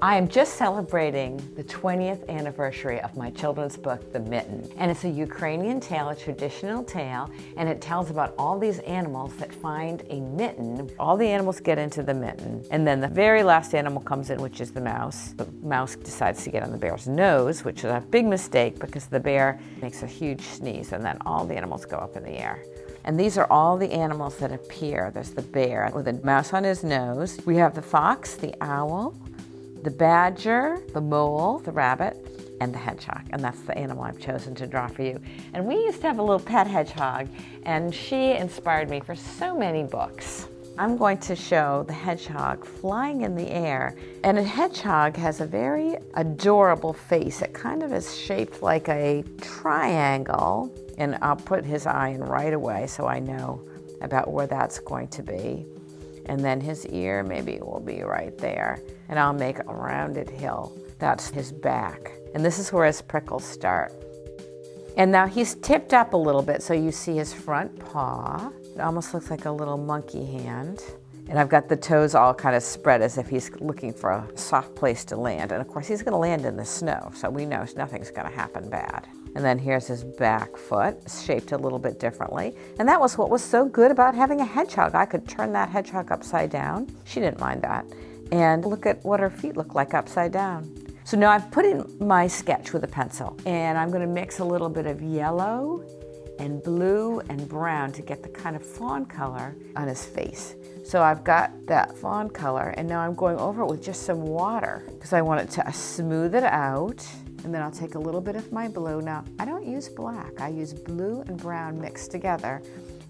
I am just celebrating the 20th anniversary of my children's book, The Mitten. And it's a Ukrainian tale, a traditional tale, and it tells about all these animals that find a mitten. All the animals get into the mitten, and then the very last animal comes in, which is the mouse. The mouse decides to get on the bear's nose, which is a big mistake because the bear makes a huge sneeze, and then all the animals go up in the air. And these are all the animals that appear. There's the bear with a mouse on his nose. We have the fox, the owl, the badger, the mole, the rabbit, and the hedgehog. And that's the animal I've chosen to draw for you. And we used to have a little pet hedgehog, and she inspired me for so many books. I'm going to show the hedgehog flying in the air. And a hedgehog has a very adorable face. It kind of is shaped like a triangle. And I'll put his eye in right away so I know about where that's going to be. And then his ear maybe will be right there. And I'll make a rounded hill. That's his back. And this is where his prickles start. And now he's tipped up a little bit, so you see his front paw. It almost looks like a little monkey hand. And I've got the toes all kind of spread as if he's looking for a soft place to land. And of course, he's going to land in the snow, so we know nothing's going to happen bad. And then here's his back foot, shaped a little bit differently. And that was what was so good about having a hedgehog. I could turn that hedgehog upside down. She didn't mind that. And look at what her feet look like upside down. So now I've put in my sketch with a pencil, and I'm going to mix a little bit of yellow and blue and brown to get the kind of fawn color on his face. So I've got that fawn color, and now I'm going over it with just some water because I want it to smooth it out. And then I'll take a little bit of my blue. Now, I don't use black. I use blue and brown mixed together,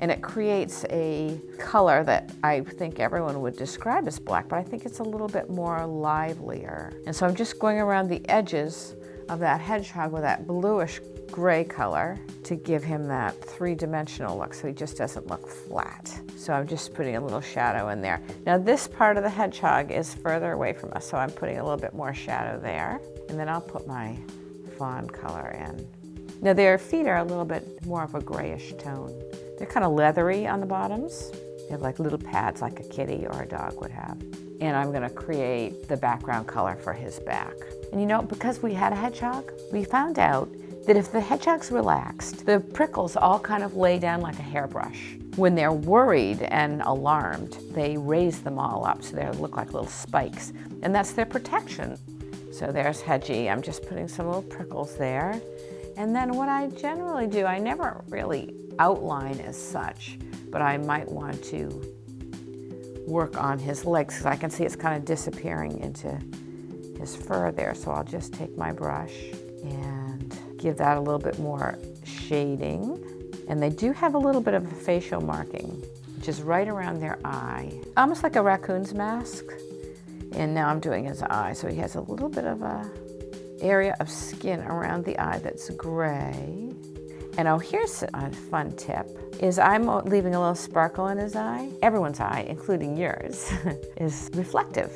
and it creates a color that I think everyone would describe as black, but I think it's a little bit more livelier. And so I'm just going around the edges of that hedgehog with that bluish gray color to give him that three-dimensional look so he just doesn't look flat. So I'm just putting a little shadow in there. Now this part of the hedgehog is further away from us, so I'm putting a little bit more shadow there. And then I'll put my fawn color in. Now their feet are a little bit more of a grayish tone. They're kind of leathery on the bottoms. They have like little pads like a kitty or a dog would have. And I'm gonna create the background color for his back. And you know, because we had a hedgehog, we found out that if the hedgehog's relaxed, the prickles all kind of lay down like a hairbrush. When they're worried and alarmed, they raise them all up so they look like little spikes. And that's their protection. So there's Hedgie. I'm just putting some little prickles there. And then what I generally do, I never really outline as such, but I might want to work on his legs because I can see it's kind of disappearing into his fur there. So I'll just take my brush and give that a little bit more shading. And they do have a little bit of a facial marking, which is right around their eye, almost like a raccoon's mask. And now I'm doing his eye, so he has a little bit of a area of skin around the eye that's gray. And oh, here's a fun tip, is I'm leaving a little sparkle in his eye. Everyone's eye, including yours, is reflective.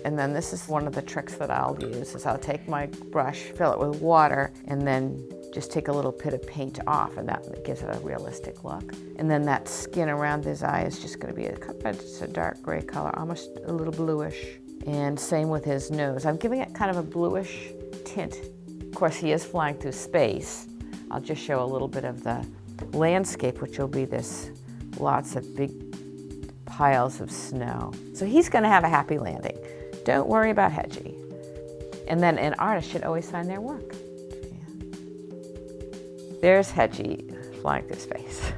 And then this is one of the tricks that I'll use, is I'll take my brush, fill it with water, and then just take a little bit of paint off, and that gives it a realistic look. And then that skin around his eye is just going to be just a dark gray color, almost a little bluish. And same with his nose. I'm giving it kind of a bluish tint. Of course, he is flying through space. I'll just show a little bit of the landscape, which will be this lots of big piles of snow. So he's going to have a happy landing. Don't worry about Hedgie. And then an artist should always sign their work. There's Hedgie flying through space.